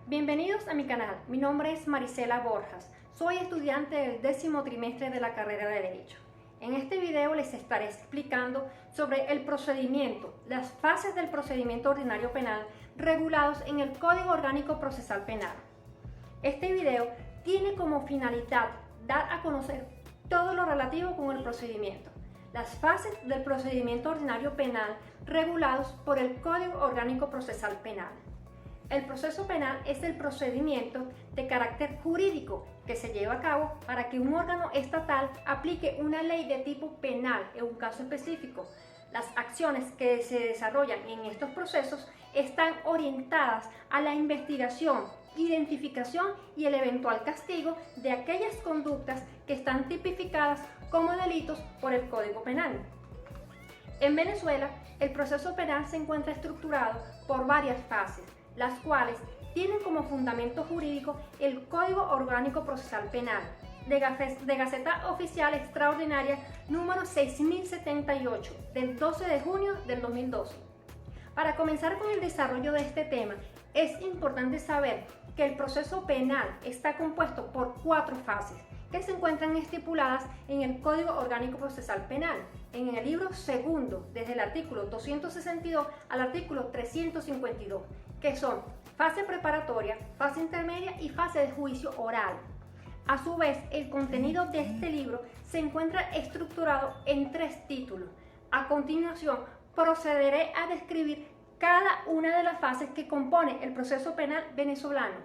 Bienvenidos a mi canal, mi nombre es Marisela Borjas, soy estudiante del 10º trimestre de la carrera de Derecho. En este video les estaré explicando sobre el procedimiento, las fases del procedimiento ordinario penal regulados en el Código Orgánico Procesal Penal. Este video tiene como finalidad dar a conocer todo lo relativo con el procedimiento, las fases del procedimiento ordinario penal regulados por el Código Orgánico Procesal Penal. El proceso penal es el procedimiento de carácter jurídico que se lleva a cabo para que un órgano estatal aplique una ley de tipo penal en un caso específico. Las acciones que se desarrollan en estos procesos están orientadas a la investigación, identificación y el eventual castigo de aquellas conductas que están tipificadas como delitos por el Código Penal. En Venezuela, el proceso penal se encuentra estructurado por varias fases, las cuales tienen como fundamento jurídico el Código Orgánico Procesal Penal, de Gaceta Oficial Extraordinaria número 6078, del 12 de junio del 2012. Para comenzar con el desarrollo de este tema, es importante saber que el proceso penal está compuesto por 4 fases que se encuentran estipuladas en el Código Orgánico Procesal Penal, en el libro segundo, desde el artículo 262 al artículo 352, que son fase preparatoria, fase intermedia y fase de juicio oral. A su vez, el contenido de este libro se encuentra estructurado en 3 títulos. A continuación, procederé a describir cada una de las fases que compone el proceso penal venezolano.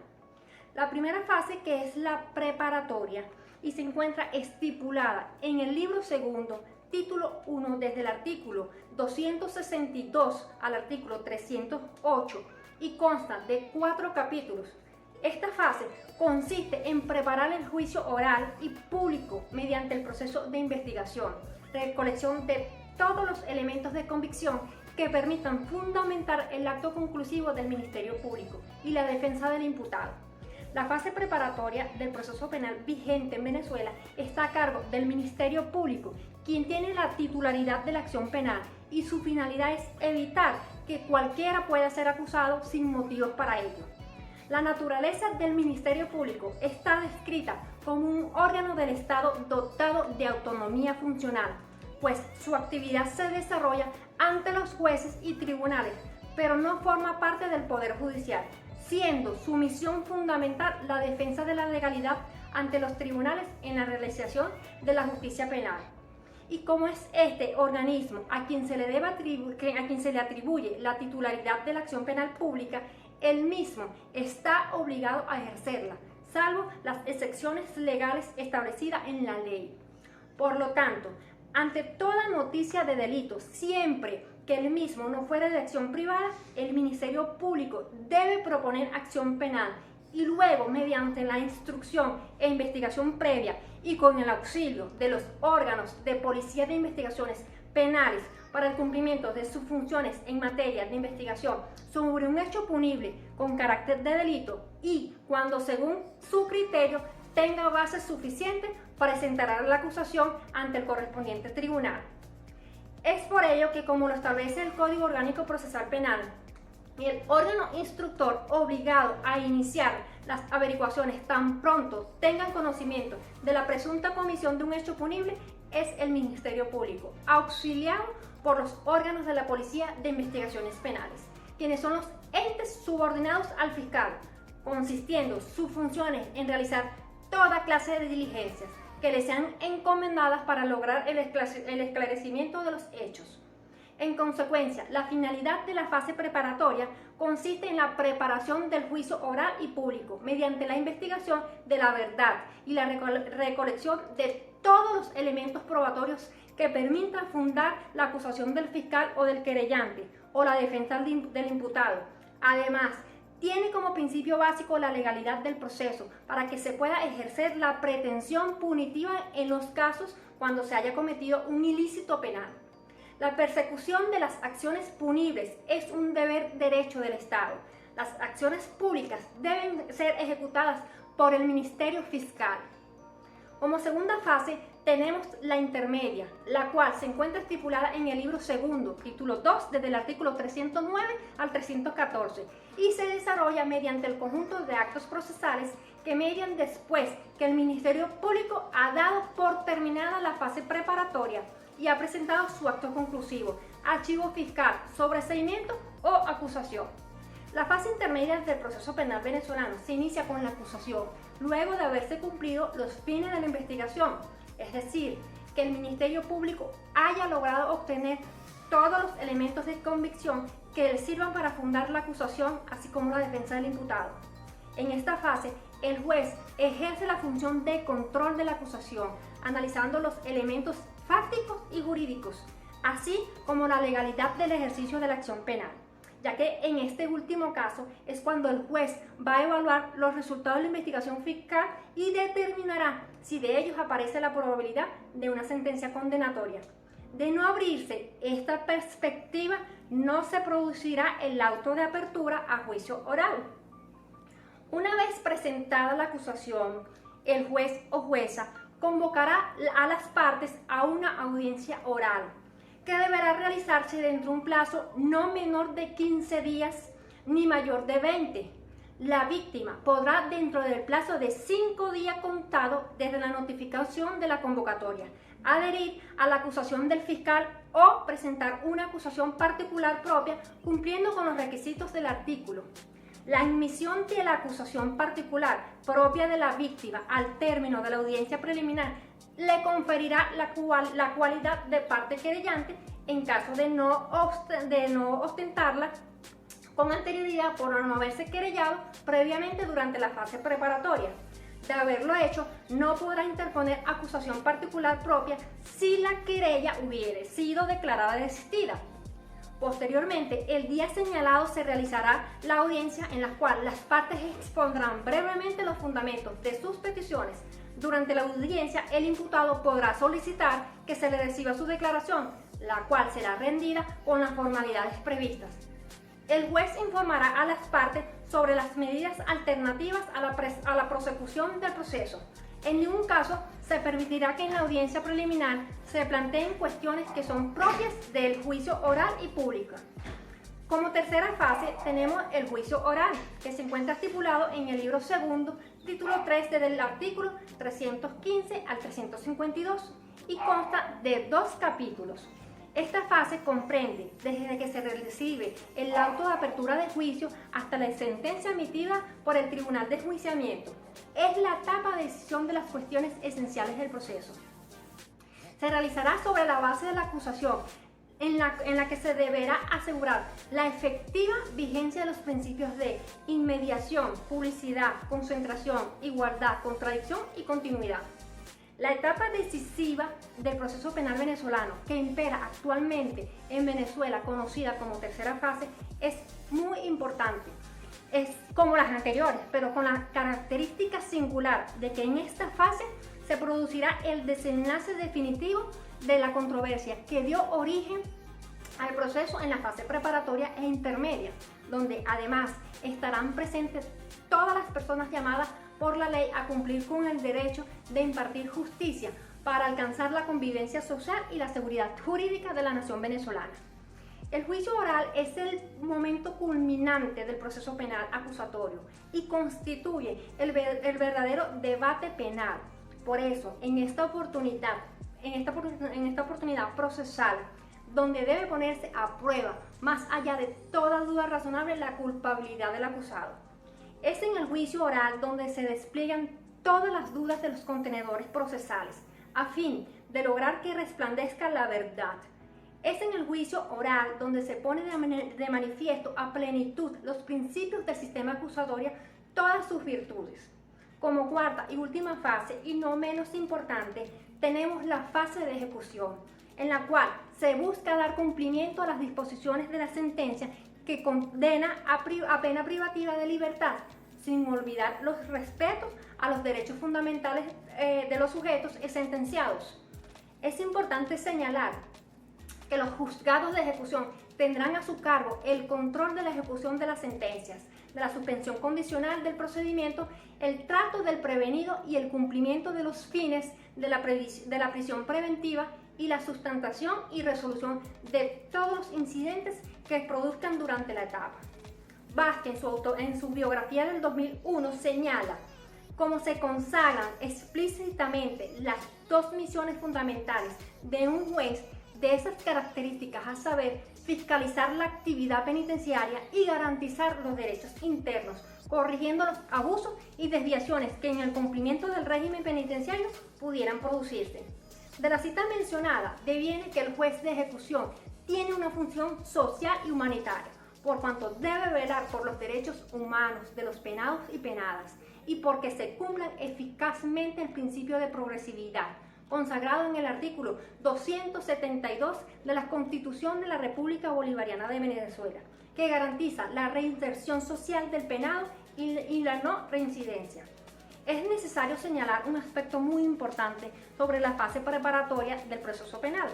La primera fase, que es la preparatoria, y se encuentra estipulada en el libro segundo, título 1, desde el artículo 262 al artículo 308, y consta de 4 capítulos. Esta fase consiste en preparar el juicio oral y público mediante el proceso de investigación, recolección de todos los elementos de convicción que permitan fundamentar el acto conclusivo del Ministerio Público y la defensa del imputado. La fase preparatoria del proceso penal vigente en Venezuela está a cargo del Ministerio Público, quien tiene la titularidad de la acción penal, y su finalidad es evitar que cualquiera pueda ser acusado sin motivos para ello. La naturaleza del Ministerio Público está descrita como un órgano del Estado dotado de autonomía funcional, pues su actividad se desarrolla ante los jueces y tribunales, pero no forma parte del Poder Judicial, siendo su misión fundamental la defensa de la legalidad ante los tribunales en la realización de la justicia penal. Y como es este organismo a quien se le atribuye la titularidad de la acción penal pública, el mismo está obligado a ejercerla, salvo las excepciones legales establecidas en la ley. Por lo tanto, ante toda noticia de delito, siempre que el mismo no fuera de acción privada, el Ministerio Público debe proponer acción penal y luego, mediante la instrucción e investigación previa y con el auxilio de los órganos de policía de investigaciones penales para el cumplimiento de sus funciones en materia de investigación sobre un hecho punible con carácter de delito y cuando, según su criterio, tenga base suficiente, presentará la acusación ante el correspondiente tribunal. Es por ello que, como lo establece el Código Orgánico Procesal Penal, el órgano instructor obligado a iniciar las averiguaciones tan pronto tengan conocimiento de la presunta comisión de un hecho punible es el Ministerio Público, auxiliado por los órganos de la Policía de Investigaciones Penales, quienes son los entes subordinados al fiscal, consistiendo sus funciones en realizar toda clase de diligencias que les sean encomendadas para lograr el esclarecimiento de los hechos. En consecuencia, la finalidad de la fase preparatoria consiste en la preparación del juicio oral y público mediante la investigación de la verdad y la recolección de todos los elementos probatorios que permitan fundar la acusación del fiscal o del querellante o la defensa del imputado. Además, tiene como principio básico la legalidad del proceso para que se pueda ejercer la pretensión punitiva en los casos cuando se haya cometido un ilícito penal. La persecución de las acciones punibles es un deber derecho del Estado. Las acciones públicas deben ser ejecutadas por el Ministerio Fiscal. Como segunda fase, tenemos la intermedia, la cual se encuentra estipulada en el libro segundo, título 2, desde el artículo 309 al 314, y se desarrolla mediante el conjunto de actos procesales que median después que el Ministerio Público ha dado por terminada la fase preparatoria y ha presentado su acto conclusivo, archivo fiscal, sobreseimiento o acusación. La fase intermedia del proceso penal venezolano se inicia con la acusación, luego de haberse cumplido los fines de la investigación, es decir, que el Ministerio Público haya logrado obtener todos los elementos de convicción que le sirvan para fundar la acusación, así como la defensa del imputado. En esta fase, el juez ejerce la función de control de la acusación, analizando los elementos fácticos y jurídicos, así como la legalidad del ejercicio de la acción penal, ya que en este último caso es cuando el juez va a evaluar los resultados de la investigación fiscal y determinará si de ellos aparece la probabilidad de una sentencia condenatoria. De no abrirse esta perspectiva, no se producirá el auto de apertura a juicio oral. Una vez presentada la acusación, el juez o jueza convocará a las partes a una audiencia oral, que deberá realizarse dentro de un plazo no menor de 15 días ni mayor de 20. La víctima podrá, dentro del plazo de 5 días contado desde la notificación de la convocatoria, adherir a la acusación del fiscal o presentar una acusación particular propia cumpliendo con los requisitos del artículo. La admisión de la acusación particular propia de la víctima al término de la audiencia preliminar le conferirá la cualidad de parte querellante en caso de no ostentarla con anterioridad por no haberse querellado previamente durante la fase preparatoria. De haberlo hecho, no podrá interponer acusación particular propia si la querella hubiere sido declarada desistida. Posteriormente, el día señalado se realizará la audiencia en la cual las partes expondrán brevemente los fundamentos de sus peticiones. Durante la audiencia, el imputado podrá solicitar que se le reciba su declaración, la cual será rendida con las formalidades previstas. El juez informará a las partes sobre las medidas alternativas a la prosecución del proceso. En ningún caso se permitirá que en la audiencia preliminar se planteen cuestiones que son propias del juicio oral y público. Como tercera fase tenemos el juicio oral, que se encuentra estipulado en el libro segundo, título 3, desde el artículo 315 al 352 y consta de 2 capítulos. Esta fase comprende desde que se recibe el auto de apertura de juicio hasta la sentencia emitida por el Tribunal de Enjuiciamiento. Es la etapa de decisión de las cuestiones esenciales del proceso. Se realizará sobre la base de la acusación, en la que se deberá asegurar la efectiva vigencia de los principios de inmediación, publicidad, concentración, igualdad, contradicción y continuidad. La etapa decisiva del proceso penal venezolano, que impera actualmente en Venezuela, conocida como tercera fase, es muy importante. Es como las anteriores, pero con la característica singular de que en esta fase se producirá el desenlace definitivo de la controversia que dio origen al proceso en la fase preparatoria e intermedia, donde además estarán presentes todas las personas llamadas por la ley a cumplir con el derecho de impartir justicia para alcanzar la convivencia social y la seguridad jurídica de la nación venezolana. El juicio oral es el momento culminante del proceso penal acusatorio y constituye el verdadero debate penal. Por eso, en esta oportunidad procesal, donde debe ponerse a prueba, más allá de toda duda razonable, la culpabilidad del acusado. Es en el juicio oral donde se despliegan todas las dudas de los contenedores procesales, a fin de lograr que resplandezca la verdad. Es en el juicio oral donde se pone de manifiesto a plenitud los principios del sistema acusatorio, todas sus virtudes. Como cuarta y última fase, y no menos importante, tenemos la fase de ejecución, en la cual se busca dar cumplimiento a las disposiciones de la sentencia que condena a pena privativa de libertad, sin olvidar los respetos a los derechos fundamentales de los sujetos sentenciados. Es importante señalar que los juzgados de ejecución tendrán a su cargo el control de la ejecución de las sentencias, de la suspensión condicional del procedimiento, el trato del prevenido y el cumplimiento de los fines de la prisión preventiva y la sustentación y resolución de todos los incidentes que produzcan durante la etapa. Vázquez en su biografía del 2001 señala cómo se consagran explícitamente las dos misiones fundamentales de un juez de esas características, a saber, fiscalizar la actividad penitenciaria y garantizar los derechos internos, corrigiendo los abusos y desviaciones que en el cumplimiento del régimen penitenciario pudieran producirse. De la cita mencionada deviene que el juez de ejecución tiene una función social y humanitaria, por cuanto debe velar por los derechos humanos de los penados y penadas, y porque se cumplan eficazmente el principio de progresividad, consagrado en el artículo 272 de la Constitución de la República Bolivariana de Venezuela, que garantiza la reinserción social del penado y la no reincidencia. Es necesario señalar un aspecto muy importante sobre la fase preparatoria del proceso penal,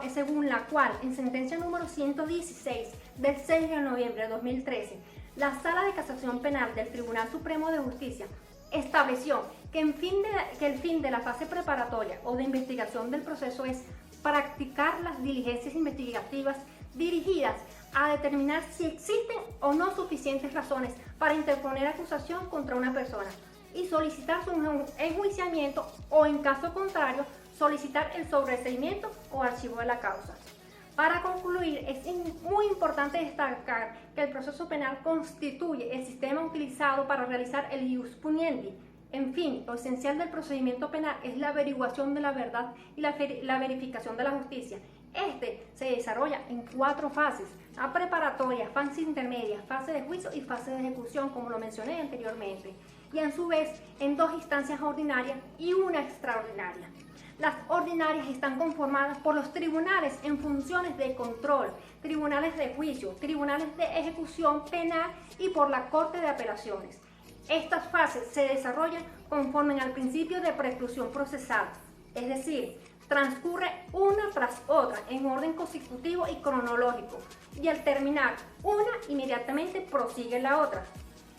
según la cual, en sentencia número 116 del 6 de noviembre de 2013, la Sala de Casación Penal del Tribunal Supremo de Justicia estableció que el fin de la fase preparatoria o de investigación del proceso es practicar las diligencias investigativas dirigidas a determinar si existen o no suficientes razones para interponer acusación contra una persona y solicitar su enjuiciamiento o, en caso contrario, solicitar el sobreseimiento o archivo de la causa. Para concluir, es muy importante destacar que el proceso penal constituye el sistema utilizado para realizar el ius puniendi. En fin, lo esencial del procedimiento penal es la averiguación de la verdad y la verificación de la justicia. Este se desarrolla en 4 fases: la preparatoria, fase intermedia, fase de juicio y fase de ejecución, como lo mencioné anteriormente, y a su vez en 2 instancias ordinarias y una extraordinaria. Las ordinarias están conformadas por los tribunales en funciones de control, tribunales de juicio, tribunales de ejecución penal y por la Corte de Apelaciones. Estas fases se desarrollan conforme al principio de preclusión procesal, es decir, transcurre una tras otra en orden consecutivo y cronológico, y al terminar una inmediatamente prosigue la otra.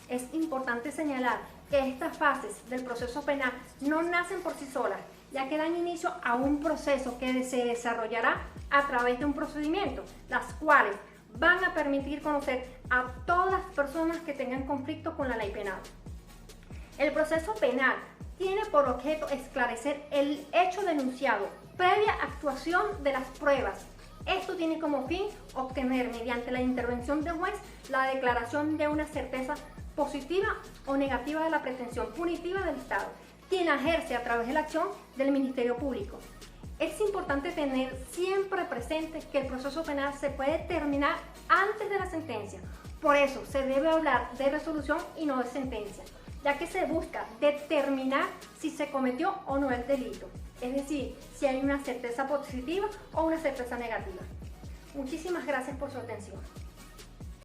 Es importante señalar que estas fases del proceso penal no nacen por sí solas, ya que dan inicio a un proceso que se desarrollará a través de un procedimiento, las cuales van a permitir conocer a todas las personas que tengan conflicto con la ley penal. El proceso penal tiene por objeto esclarecer el hecho denunciado previa actuación de las pruebas. Esto tiene como fin obtener, mediante la intervención del juez, la declaración de una certeza positiva o negativa de la pretensión punitiva del Estado, quien ejerce a través de la acción del Ministerio Público. Es importante tener siempre presente que el proceso penal se puede terminar antes de la sentencia. Por eso se debe hablar de resolución y no de sentencia, ya que se busca determinar si se cometió o no el delito, es decir, si hay una certeza positiva o una certeza negativa. Muchísimas gracias por su atención.